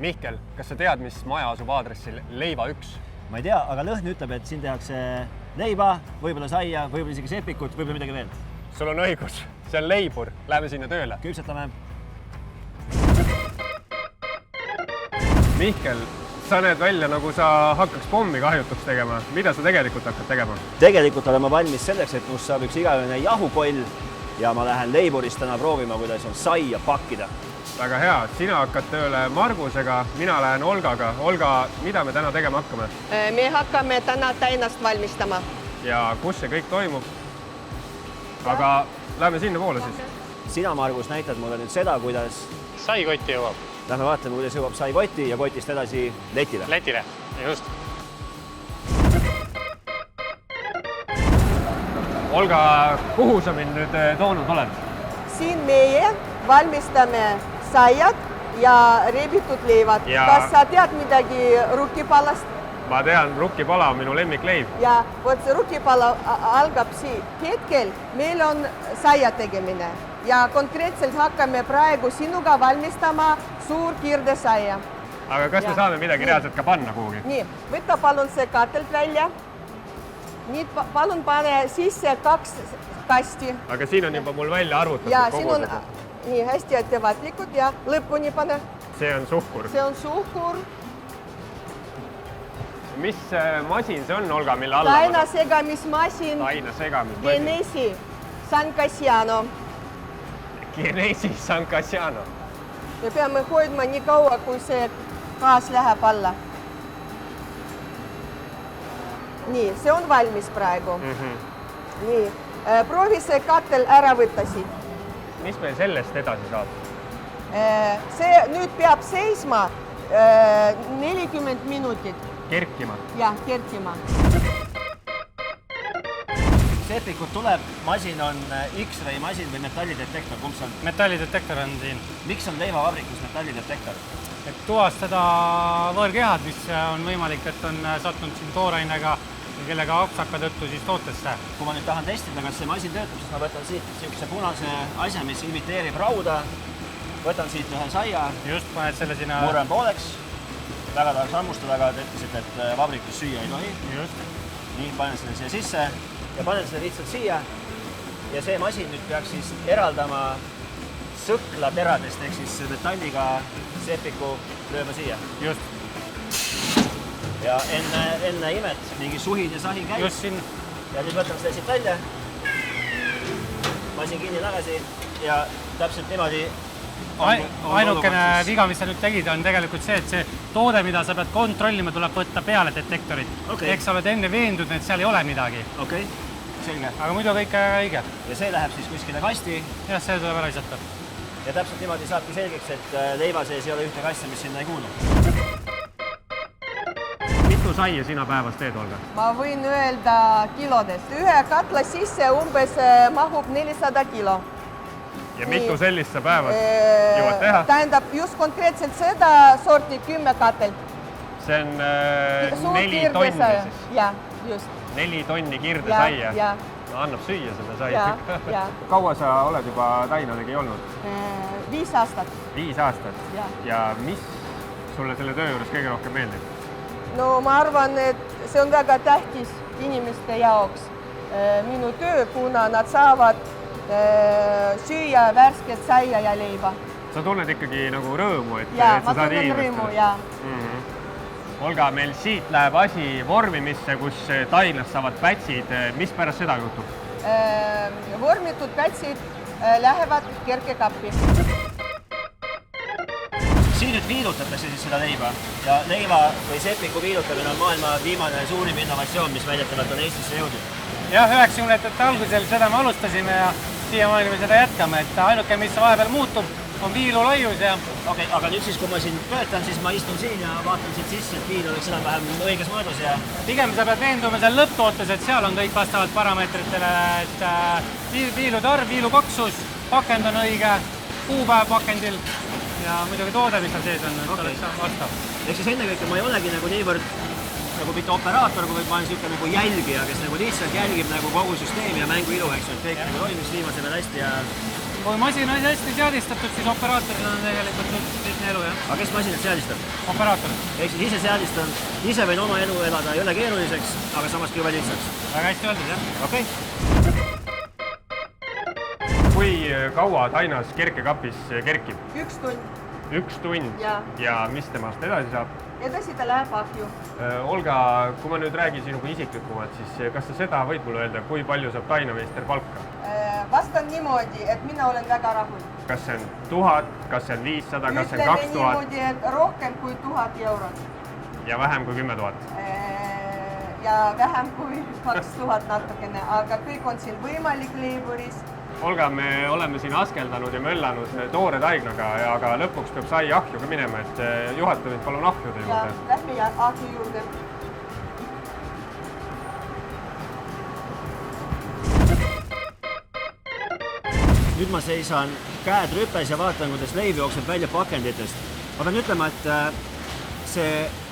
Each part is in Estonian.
Mihkel, kas sa tead, mis maja asub aadressil Leiva 1? Ma ei tea, aga lõhn ütleb, et siin tehakse leiba, võib-olla saia, võib-olla isegi sepikut, võib-olla midagi veel. Sul on õigus, see on leibur. Läheme sinna tööle. Küpsetame. Mihkel, sa näed välja, nagu sa hakkaks pommi kahjutuks tegema. Mida sa tegelikult hakkad tegema? Tegelikult olen ma valmis selleks, et must saab üks igavene jahukoll ja ma lähen leiburist täna proovima, kuidas on saia pakkida. Väga hea. Sina hakkad tööle Margusega, mina lähen Olgaga. Olga, mida me täna tegema hakkame? Me hakkame täna täinast valmistama. Ja kus see kõik toimub? Aga lähme sinna poole siis. Sina, Margus, näitad mulle nüüd seda, kuidas Saikotti jõuab. lähme vaatame, kuidas jõuab sai kotti ja kotist edasi letile. Letile, just. Olga, kuhu sa mind nüüd toonud oled? Siin meie valmistame saiad ja rebitud leivad. Kas sa tead midagi rukkipalast? Ma tean, rukkipala on minu lemmikleib. Ja vot see rukkipala algab siit. Hetkel meil on saia tegemine ja konkreetselt hakkame praegu sinuga valmistama suur kirdesaia. Aga kas me saame midagi reaalselt ka panna kuhugi? Nii, võtta palun see katelt välja. Nii, palun pane sisse 2 kasti. Aga siin on juba mul välja arvutatud. Ja siin on nii hästi ettevaatlikud ja lõpuni pane. See on suhkur. See on suhkur. Mis masin see on, Olga, mille alla? Taina segamismasin. Taina segamismasin. Genesi San Cassiano. Genesi San Cassiano. Me peame hoidma nii kaua, kui see gaas läheb alla. Nii, see on valmis praegu. Nii, proovi see katel ära võtta siit. Mis meil sellest edasi saab? See nüüd peab seisma 40 minutit. Kerkima? Ja, kerkima. Sepikut tuleb, masin on X-ray masin või metallidetektor, kumb see on? Metallidetektor on siin. Miks on leivavabrikus metallidetektor? Et tuvastada võõrkehad, mis on võimalik, et on sattunud siin toorainega ja kellega apsaka tõttu siis tootesse. Kui ma nüüd tahan testida, kas see masin töötab, siis ma võtan siit niisuguse punase asja, mis imiteerib rauda. Võtan siit ühe saia. Just, paned selle sinna. Murren pooleks. Väga tahaks hammustada, aga te ütlesite, et vabrikus süüa ei tohi. Just. Nii, panen selle siia sisse ja panen selle lihtsalt siia. Ja see masin nüüd peaks siis eraldama sõklateradest, ehk siis metalliga sepiku lööma siia. Just. Ja enne imet mingi suhin ja sahin käib. Just siin. Ja nüüd võtan selle siit välja. Masin kinni tagasi ja täpselt niimoodi. Ainukene viga, mis sa nüüd tegid, on tegelikult see, et see toode, mida sa pead kontrollima, tuleb võtta peale detektorit. Eks sa oled enne veendunud, et seal ei ole midagi. Okei, selge. Aga muidu kõik õige. Ja see läheb siis kuskile kasti. Jah, see tuleb ära visata. Ja täpselt niimoodi saabki selgeks, et leiva sees ei ole ühte asja, mis sinna ei kuulu. Mitu saia sina päevas teed, Olga? Ma võin öelda kilodest. Ühe katla sisse umbes mahub 400 kilo. Ja mitu sellist sa päevas jõuad teha? Tähendab just konkreetselt seda sorti 10 katelt. See on 4 tonni siis? Ja, just. 4 tonni kirdesaia? Ja. Annab süüa seda saia. Ja. Kaua sa oled juba Tainadega olnud? 5 aastat. 5 aastat? Ja mis sulle selle töö juures kõige rohkem meeldib? No ma arvan, et see on väga tähtis inimeste jaoks. Minu töö, kuna nad saavad süüa värsket saia ja leiba. Sa tunned ikkagi nagu rõõmu, et ja, sa saad inimestele? Rõõmu, ja. Olga, meil siit läheb asi vormimisse, kus Tainas saavad pätsid. Mis pärast seda juhtub? Vormitud pätsid lähevad kerkekappi. Siin nüüd viilutatakse siis seda leiba ja leiva või sepiku viilutamine on maailma viimane suurim innovatsioon, mis väidetavalt on Eestisse jõudnud. Jah, 90-ndate algusel seda me alustasime ja siiamaani me seda jätkame, et ainuke, mis vahepeal muutub, on viilulaius ja... Okei, aga nüüd siis, kui ma siin töötan, siis ma istun siin ja vaatan siit sisse, et viil oleks enam-vähem õiges mõõdus ja... Pigem sa pead veenduma seal lõpptootes, et seal on kõik vastavalt parameetritele, et viilude arv, viilu paksus, pakend on õige, kuupäev pakendil ja muidugi toode, mis seal sees on, et oleks vastav. Ehk siis ennekõike ma ei olegi nagu niivõrd nagu mitte operaator, kui ma olen niisugune nagu jälgija, kes nagu lihtsalt jälgib nagu kogu süsteemi ja mängu ilu, eks ju, et kõik nagu toimiks viimase peal hästi ja kui masin on hästi seadistatud, siis operaatoril on tegelikult lihtne elu, jah. Aga kes masinat seadistab? Operaator. Ehk siis ise seadistan, ise võin oma elu elada, ei ole keeruliseks, aga samas jube lihtsaks. Väga hästi öeldud, jah. Okei. kui kaua Tainas kerkekapis kerkib? 1 tund. 1 tund? Ja mis temast edasi saab? Edasi ta läheb ahju. Olga, kui ma nüüd räägin sinuga isiklikumalt, siis kas sa seda võid mulle öelda, kui palju saab tainameister palka? Vastan niimoodi, et mina olen väga rahul. Kas see on 1000, kas see on 500, kas see on 2000? Ütleme niimoodi, et rohkem kui 1000 eurot. Ja vähem kui 10 000? Ja vähem kui 2000 natukene, aga kõik on siin võimalik leiburis. Olga, me oleme siin askeldanud ja möllanud toore taignaga, aga lõpuks peab sai ahju ka minema, et juhata nüüd palun ahjude juurde. Ja, lähme ahju juurde. Nüüd ma seisan käed rüpes ja vaatan, kuidas leib jookseb välja pakenditest. Ma pean ütlema, et see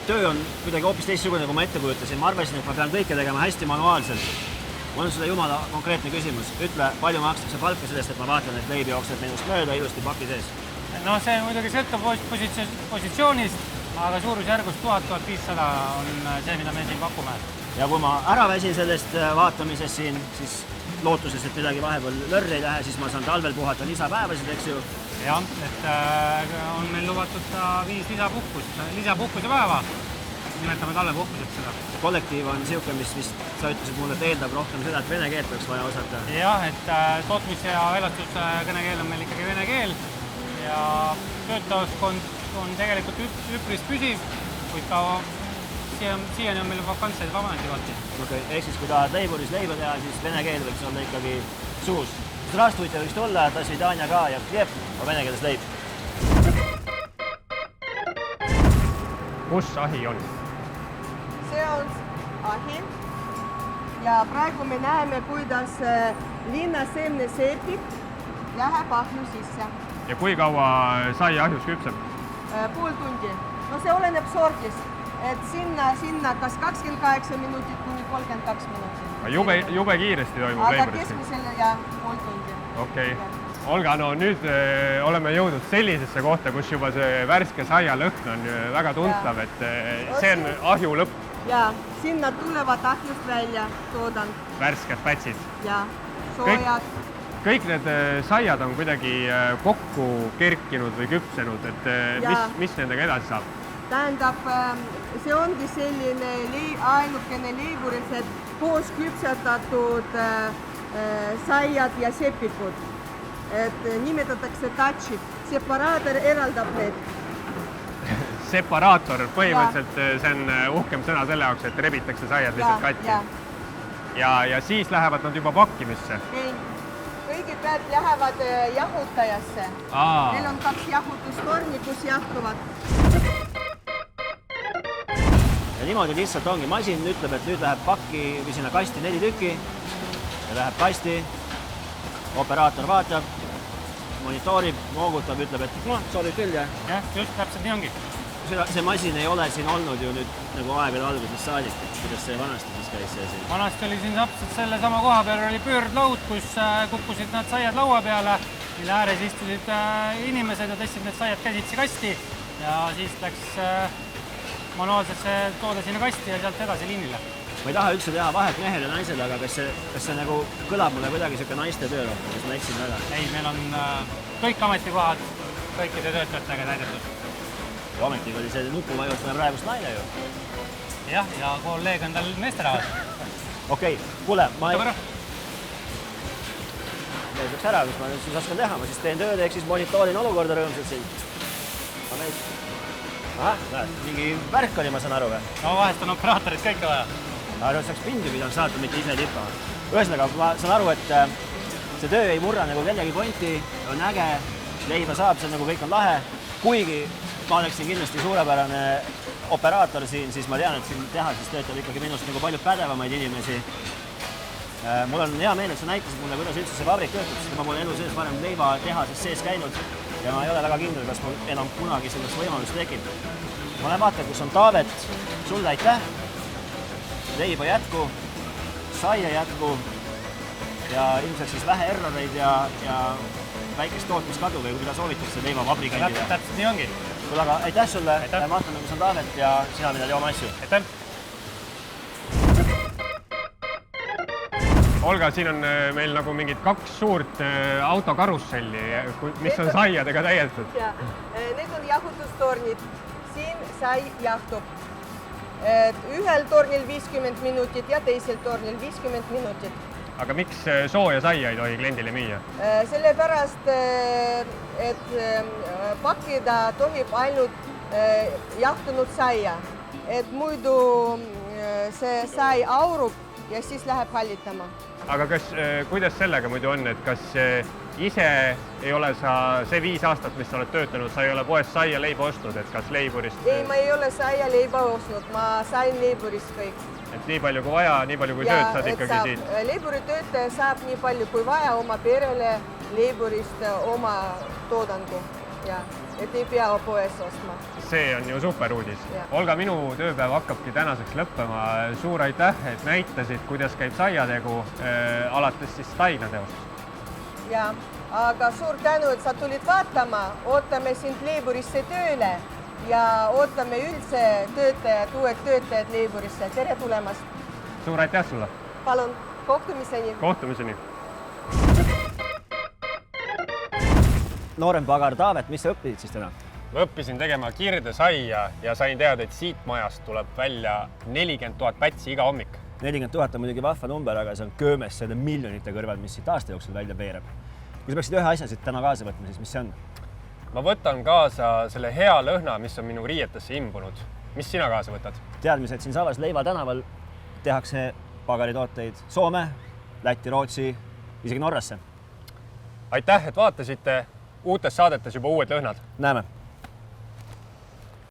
töö on kuidagi hoopis teistsugune, kui ma ette kujutasin. Ma arvasin, et ma pean kõike tegema hästi manuaalselt. Mul on sulle jumala konkreetne küsimus. Ütle, palju makstakse palka sellest, et ma vaatan, et leib jookseb minust mööda ilusti paki sees? No see muidugi sõltub positsioonist, aga suurusjärgus 1000–1500 on see, mida me siin pakume. Ja kui ma ära väsin sellest vaatamisest siin, siis lootuses, et midagi vahepeal lörri ei lähe, siis ma saan talvel puhata lisapäevasid, eks ju? Jah, et on meil lubatud 5 lisapuhkuse päeva. Nimetame talvepuhkuseks seda. Kollektiiv on siuke, mis vist sa ütlesid mulle, et eeldab rohkem seda, et vene keelt oleks vaja osata. Jah, et tootmis- ja elastuskõnekeel on meil ikkagi vene keel ja töötajaskond on tegelikult üpris püsiv, kuid ka siiani on meil vakantseid vabanetikohti. Okei, ehk siis kui tahad leiburis leiba teha, siis vene keel võiks olla ikkagi suus. Здравствуйте võiks tulla, до свидания ka ja хлеб, aga vene keeles leib. Kus ahi on? See on ahi ja praegu me näeme, kuidas linnasemne sepik läheb ahju sisse. Ja kui kaua sai ahjus küpseb? Pool tundi. No see oleneb sordist, et sinna kas 28 minutit kuni 32 minutit. Jube kiiresti toimub aga leiburis. keskmisele ja pool tundi. Okei. Olga, no nüüd oleme jõudnud sellisesse kohta, kus juba see värske saia lõhn on väga tuntav, et see on ahju lõpp. Ja, sinna tulevad ahjust välja toodang. Värsked pätsid. Ja, soojad. Kõik need saiad on kuidagi kokku kerkinud või küpsenud, et mis nendega edasi saab? Tähendab, see ongi selline ainukene leiburis, et koos küpsetatud saiad ja sepikud. Et nimetatakse tatšid. Separaator eraldab need. Separaator, põhimõtteliselt see on uhkem sõna selle jaoks, et rebitakse saiad lihtsalt katki. Ja siis lähevad nad juba pakkimisse? Ei, kõigepealt lähevad jahutajasse. Neil on 2 jahutustorni, kus jahtuvad. Ja niimoodi lihtsalt ongi. Masin ütleb, et nüüd läheb pakki või sinna kasti 4 tükki ja läheb kasti. Operaator vaatab, monitoorib, moogutab, ütleb, et sobib küll, jah? Jah, just täpselt nii ongi. See masin ei ole siin olnud ju nüüd nagu aegade algusest saadik, et kuidas see vanasti siis käis see siin? Vanasti oli siin täpselt selle sama koha peal oli pöördlaud, kus kukkusid nad saiad laua peale, mille ääres istusid inimesed ja tõstsid need saiad käsitsi kasti ja siis läks manuaalselt see toode sinna kasti ja sealt edasi liinile. Ma ei taha üldse teha vahet mehel ja naisel, aga kas see nagu kõlab mulle kuidagi siuke naiste töö rohkem, kas ma eksin väga? Ei, meil on kõik ametikohad kõikide töötajatega täidetud. Ja ametikohad oli see nupu vajutame praegust naine ju. Jah, ja kolleeg on tal meesterahvas. Okei, kuule, ma ei... Tõbõra. Leidaks ära, kus ma siis oskan teha, ma siis teen tööd, ehk siis monitoorin olukorda rõõmsalt siin. Ahah, näed, mingi värk oli, ma saan aru või? No vahest on operaatorid kõike vaja. Aga saaks pindi pidanud saata, mitte ise tippa. Ühesõnaga, ma saan aru, et see töö ei murra nagu kellegi pointi, on äge, leiba saab, see nagu kõik on lahe. Kuigi ma oleksin kindlasti suurepärane operaator siin, siis ma tean, et siin tehases töötab ikkagi minust nagu palju pädevamaid inimesi. Mul on hea meel, et sa näitasid mulle, kuidas üldse see vabrik töötab, sest ma pole elu sees varem leiba tehases sees käinud ja ma ei ole väga kindel, kas mul enam kunagi sellist võimalust tekib. Ma olen vaatan, kus on Taavet, sulle aitäh, leiba jätku, saia jätku ja ilmselt siis vähe erroreid ja väikest tootmiskadu või mida soovitakse leivavabrikandile. Täpselt nii ongi. Kuule, aga aitäh sulle, vaatame, kus on Taavet ja sina mida jooma asju. Aitäh! Olga, siin on meil nagu mingid 2 suurt autokarusselli, mis on saiadega täidetud. Ja, need on jahutustornid. Siin sai jahtub. Ühel tornil 50 minutit ja teisel tornil 50 minutit. Aga miks sooja saia ei tohi kliendile müüa? Sellepärast, et pakkida tohib ainult jahtunud saia. Et muidu see sai aurub ja siis läheb hallitama. Aga kuidas sellega muidu on, et kas ise ei ole sa see 5 aastat, mis sa oled töötanud, sa ei ole poes saia leiba ostnud, et kas leiburist? Ei, ma ei ole saia leiba ostnud, ma sain leiburist kõik. Et nii palju kui vaja, nii palju kui tööd saad ikkagi siit? Leiburitöötaja saab nii palju kui vaja oma perele leiburist oma toodangu. Ja, et ei pea poes ostma. See on ju super uudis. Olga, minu tööpäev hakkabki tänaseks lõppema. Suur aitäh, et näitasid, kuidas käib saiategu alates siis taignateost. Ja, aga suur tänu, et sa tulid vaatama. Ootame sind leiburisse tööle ja ootame üldse töötajad, uued töötajad leiburisse. Tere tulemast! Suur aitäh sulle! Palun, kohtumiseni! Kohtumiseni! Noorem pagar Taavet, mis sa õppisid siis täna? Ma õppisin tegema kirdesaia ja sain teada, et siit majast tuleb välja 40 000 pätsi iga hommik. 40 000 on muidugi vahva number, aga see on köömes selle miljonite kõrval, mis siit aasta jooksul välja veereb. Kui sa peaksid ühe asja siit täna kaasa võtma, siis mis see on? Ma võtan kaasa selle hea lõhna, mis on minu riietesse imbunud. Mis sina kaasa võtad? Teadmise, et siin Savas Leiva tänaval tehakse pagaritooteid Soome, Lätti, Rootsi, isegi Norrasse. Aitäh, et vaatasite! Uutes saadetes juba uued lõhnad. Näeme!